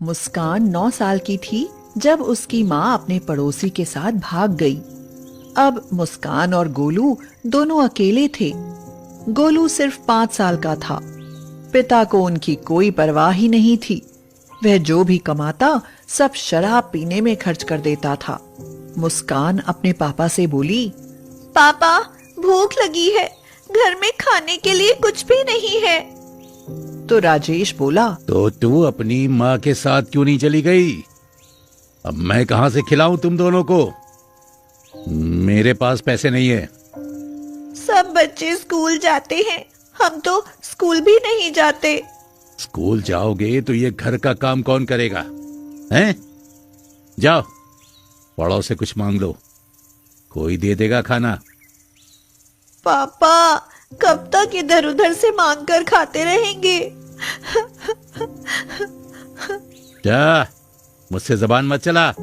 मुस्कान 9 साल की थी जब उसकी माँ अपने पड़ोसी के साथ भाग गई। अब मुस्कान और गोलू दोनों अकेले थे। गोलू सिर्फ 5 साल का था। पिता को उनकी कोई परवाह ही नहीं थी। वह जो भी कमाता सब शराब पीने में खर्च कर देता था। मुस्कान अपने पापा से बोली, पापा, भूख लगी है, घर में खाने के लिए कुछ भी नहीं है। तो राजेश बोला, तो तू अपनी माँ के साथ क्यों नहीं चली गई? अब मैं कहाँ से खिलाऊं तुम दोनों को? मेरे पास पैसे नहीं है। सब बच्चे स्कूल जाते हैं, हम तो स्कूल भी नहीं जाते। स्कूल जाओगे तो ये घर का काम कौन करेगा? हैं? जाओ, बड़ों से कुछ मांग लो, कोई दे देगा खाना। पापा, कब तक इधर उधर से मांग कर खाते रहेंगे? जा, मुझसे जबान मत चला।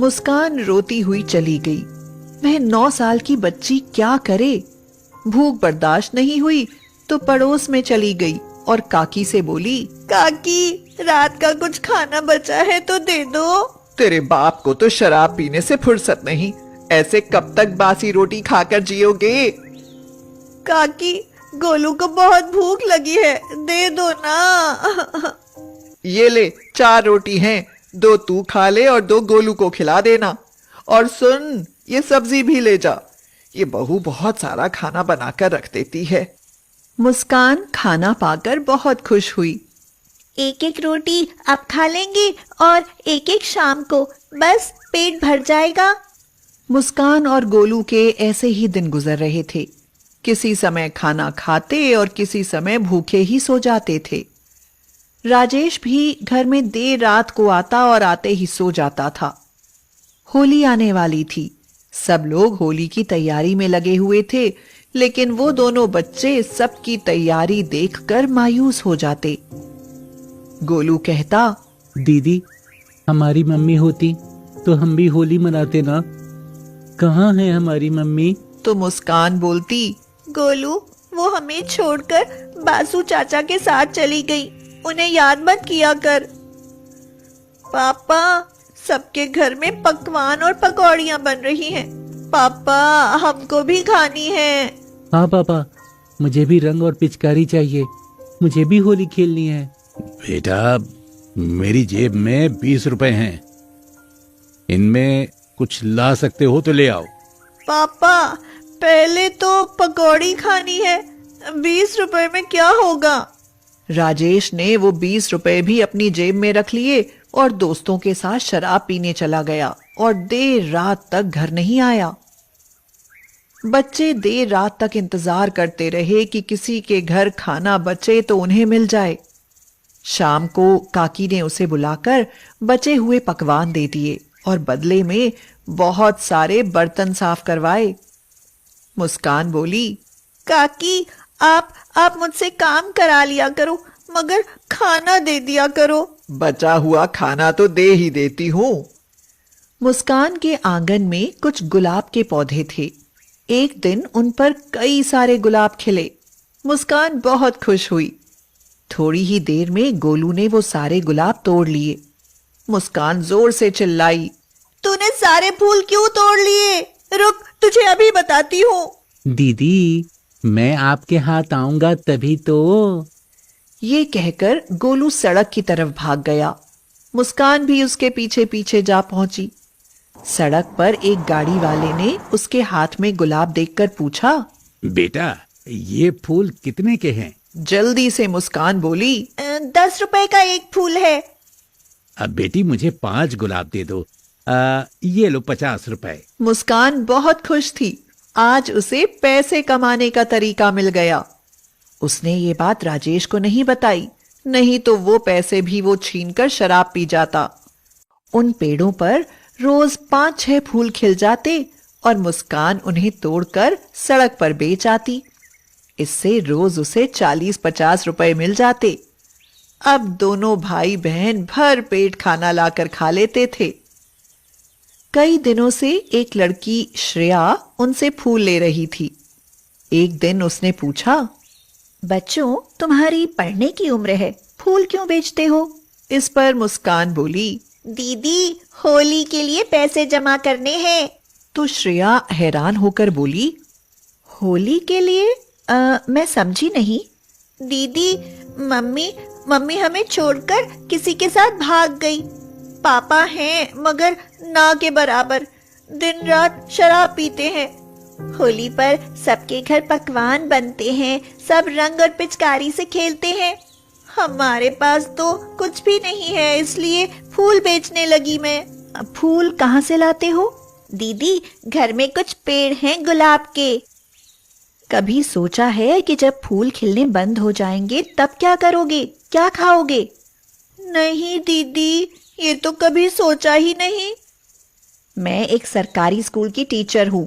मुस्कान रोती हुई चली गई। वह 9 साल की बच्ची क्या करे? भूख बर्दाश्त नहीं हुई तो पड़ोस में चली गई और काकी से बोली, काकी, रात का कुछ खाना बचा है तो दे दो। तेरे बाप को तो शराब पीने से फुर्सत नहीं, ऐसे कब तक बासी रोटी खाकर जियोगे? काकी, गोलू को बहुत भूख लगी है, दे दो ना। ये ले, 4 रोटी हैं, 2 तू खा ले और 2 गोलू को खिला देना। और सुन, ये सब्जी भी ले जा, ये बहू बहुत सारा खाना बनाकर रख देती है। मुस्कान खाना पाकर बहुत खुश हुई। एक एक रोटी आप खा लेंगे और एक एक शाम को, बस पेट भर जाएगा। मुस्कान और गोलू के ऐसे ही दिन गुजर रहे थे। किसी समय खाना खाते और किसी समय भूखे ही सो जाते थे। राजेश भी घर में देर रात को आता और आते ही सो जाता था। होली आने वाली थी। सब लोग होली की तैयारी में लगे हुए थे, लेकिन वो दोनों बच्चे सबकी तैयारी देखकर मायूस हो जाते। गोलू कहता, दीदी, हमारी मम्मी होती तो हम भी होली मनाते ना। कहाँ है हमारी मम्मी? तो मुस्कान बोलती, गोलू, वो हमें छोड़कर बासु चाचा के साथ चली गई, उन्हें याद मत किया कर। पापा, सबके घर में पकवान और पकौड़ियाँ बन रही हैं। पापा, हमको भी खानी है। हाँ पापा, मुझे भी रंग और पिचकारी चाहिए, मुझे भी होली खेलनी है। बेटा, मेरी जेब में 20 रुपए हैं, इनमें कुछ ला सकते हो तो ले आओ। पापा, पहले तो पकौड़ी खानी है, 20 रुपए में क्या होगा? राजेश ने वो 20 रुपए भी अपनी जेब में रख लिए और दोस्तों के साथ शराब पीने चला गया और देर रात तक घर नहीं आया। बच्चे देर रात तक इंतजार करते रहे कि किसी के घर खाना बचे तो उन्हें मिल जाए। शाम को काकी ने उसे बुलाकर बचे हुए पकवान दे दिए और बदले में बहुत सारे बर्तन साफ करवाए। मुस्कान बोली, काकी, आप मुझसे काम करा लिया करो, मगर खाना दे दिया करो। बचा हुआ खाना तो दे ही देती हूँ। मुस्कान के आंगन में कुछ गुलाब के पौधे थे। एक दिन उन पर कई सारे गुलाब खिले। मुस्कान बहुत खुश हुई। थोड़ी ही देर में गोलू ने वो सारे गुलाब तोड़ लिए। मुस्कान जोर से चिल्लाई, तूने सारे फूल क्यों तोड़ लिए? रुक, तुझे अभी बताती हूँ। दीदी, मैं आपके हाथ आऊंगा तभी तो। ये कहकर गोलू सड़क की तरफ भाग गया। मुस्कान भी उसके पीछे पीछे जा पहुंची। सड़क पर एक गाड़ी वाले ने उसके हाथ में गुलाब देखकर पूछा, बेटा, ये फूल कितने के हैं? जल्दी से मुस्कान बोली, 10 रुपए का एक फूल है। अब बेटी, मुझे 5 गुलाब दे दो। ये लो 50 रुपए। मुस्कान बहुत खुश थी। आज उसे पैसे कमाने का तरीका मिल गया। उसने ये बात राजेश को नहीं बताई, नहीं तो वो पैसे भी वो छीनकर शराब पी जाता। उन पेड़ों पर रोज 5-6 फूल खिल जाते और मुस्कान उन्हें तोड़कर सड़क पर बेच आती। इससे रोज उसे 40-50 रुपए मिल जाते। अब दोनों भाई बहन भर पेट खाना लाकर खा लेते थे। कई दिनों से एक लड़की श्रेया उनसे फूल ले रही थी। एक दिन उसने पूछा, बच्चों, तुम्हारी पढ़ने की उम्र है, फूल क्यों बेचते हो? इस पर मुस्कान बोली, दीदी होली के लिए पैसे जमा करने हैं। तो श्रेया हैरान होकर बोली, होली के लिए? मैं समझी नहीं। दीदी मम्मी हमें छोड़कर किसी के साथ भाग गई। पापा हैं मगर ना के बराबर, दिन रात शराब पीते हैं। होली पर सबके घर पकवान बनते हैं, सब रंग और पिचकारी से खेलते हैं। हमारे पास तो कुछ भी नहीं है, इसलिए फूल बेचने लगी मैं। फूल कहाँ से लाते हो? दीदी घर में कुछ पेड़ हैं गुलाब के। कभी सोचा है कि जब फूल खिलने बंद हो जाएंगे तब क्या करोगे, क्या खाओगे? नहीं दीदी, ये तो कभी सोचा ही नहीं। मैं एक सरकारी स्कूल की टीचर हूँ।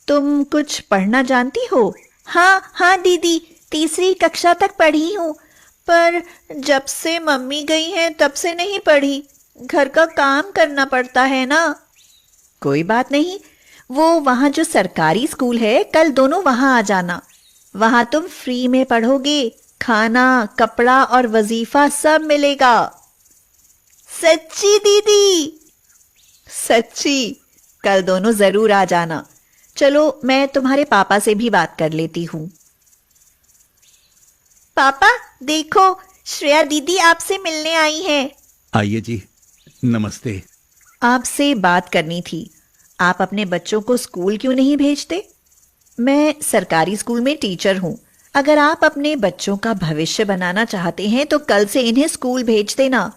तुम कुछ पढ़ना जानती हो? हाँ दीदी, 3री कक्षा तक पढ़ी हूँ, पर जब से मम्मी गई हैं तब से नहीं पढ़ी। घर का काम करना पड़ता है ना। कोई बात नहीं, वो वहाँ जो सरकारी स्कूल है, कल दोनों वहाँ आ जाना। वहाँ तुम फ्री में पढ़ोगे, खाना, कपड़ा और वजीफा सब मिलेगा। सच्ची दीदी? सच्ची, कल दोनों जरूर आ जाना। चलो मैं तुम्हारे पापा से भी बात कर लेती हूँ। पापा देखो, श्रेया दीदी आपसे मिलने आई हैं। आइए जी, नमस्ते। आपसे बात करनी थी। आप अपने बच्चों को स्कूल क्यों नहीं भेजते? मैं सरकारी स्कूल में टीचर हूँ। अगर आप अपने बच्चों का भविष्य बनाना चाहते हैं तो कल से इन्हें स्कूल भेज देना,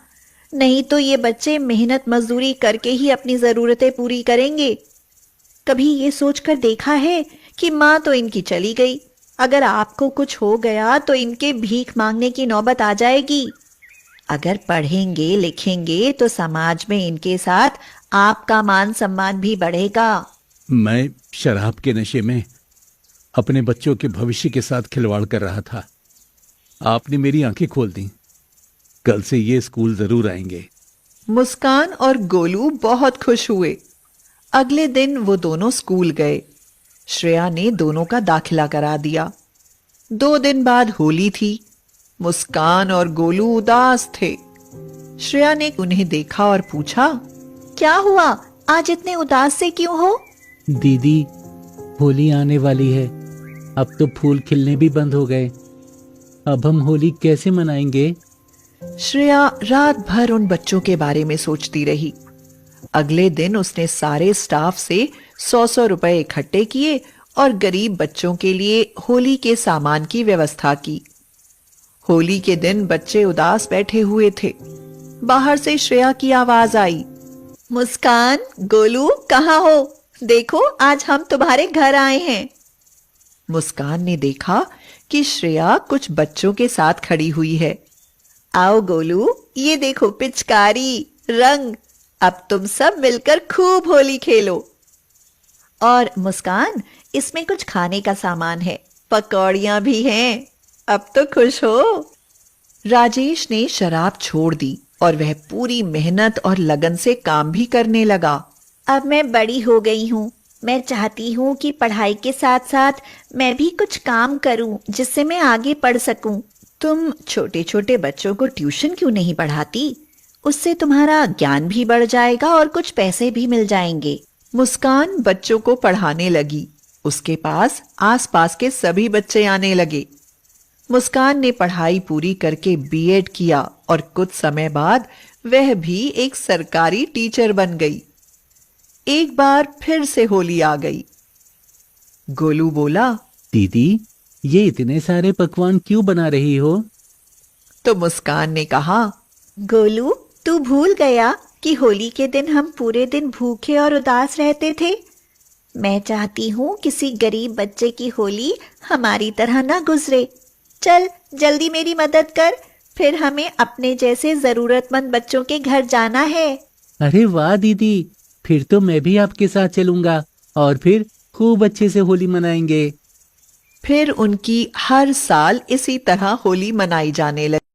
नहीं तो ये बच्चे मेहनत मजदूरी करके ही अपनी जरूरतें पूरी करेंगे। कभी ये सोचकर देखा है कि माँ तो इनकी चली गई, अगर आपको कुछ हो गया तो इनके भीख मांगने की नौबत आ जाएगी। अगर पढ़ेंगे लिखेंगे तो समाज में इनके साथ आपका मान सम्मान भी बढ़ेगा। मैं शराब के नशे में अपने बच्चों के भविष्य के साथ खिलवाड़ कर रहा था। आपने मेरी आंखें खोल दी। कल से ये स्कूल जरूर आएंगे। मुस्कान और गोलू बहुत खुश हुए। अगले दिन वो दोनों स्कूल गए। श्रेया ने दोनों का दाखिला करा दिया। 2 दिन बाद होली थी। मुस्कान और गोलू उदास थे। श्रेया ने उन्हें देखा और पूछा, क्या हुआ, आज इतने उदास से क्यों हो? दीदी, होली आने वाली है। अब तो फूल खिलने भी बंद हो गए। अब हम होली कैसे मनाएंगे? श्रेया रात भर उन बच्चों के बारे में सोचती रही। अगले दिन उसने सारे स्टाफ से 100-100 रुपए इकट्ठे किए और गरीब बच्चों के लिए होली के सामान की व्यवस्था की। होली के दिन बच्चे उदास बैठे हुए थे। बाहर से श्रेया की आवाज आई, मुस्कान, गोलू कहाँ हो? देखो आज हम तुम्हारे घर आए हैं। मुस्कान ने देखा कि श्रेया कुछ बच्चों के साथ खड़ी हुई है। आओ गोलू, ये देखो पिचकारी, रंग, अब तुम सब मिलकर खूब होली खेलो। और मुस्कान, इसमें कुछ खाने का सामान है, पकौड़ियां भी हैं। अब तो खुश हो। राजेश ने शराब छोड़ दी और वह पूरी मेहनत और लगन से काम भी करने लगा। अब मैं बड़ी हो गई हूँ, मैं चाहती हूँ कि पढ़ाई के साथ साथ मैं भी कुछ काम करूँ जिससे मैं आगे पढ़ सकूँ। तुम छोटे छोटे बच्चों को ट्यूशन क्यों नहीं पढ़ाती? उससे तुम्हारा ज्ञान भी बढ़ जाएगा और कुछ पैसे भी मिल जाएंगे। मुस्कान बच्चों को पढ़ाने लगी। उसके पास आसपास के सभी बच्चे आने लगे। मुस्कान ने पढ़ाई पूरी करके बीएड किया और कुछ समय बाद वह भी एक सरकारी टीचर बन गई। एक बार फिर से होली आ गई। गोलू बोला, दीदी, ये इतने सारे पकवान क्यों बना रही हो? तो मुस्कान ने कहा, गोलू, तू भूल गया कि होली के दिन हम पूरे दिन भूखे और उदास रहते थे। मैं चाहती हूँ किसी गरीब बच्चे की होली हमारी तरह ना गुजरे। चल जल्दी मेरी मदद कर, फिर हमें अपने जैसे जरूरतमंद बच्चों के घर जाना है। अरे वाह दीदी, फिर तो मैं भी आपके साथ चलूंगा और फिर खूब अच्छे से होली मनाएंगे। फिर उनकी हर साल इसी तरह होली मनाई जाने लगी।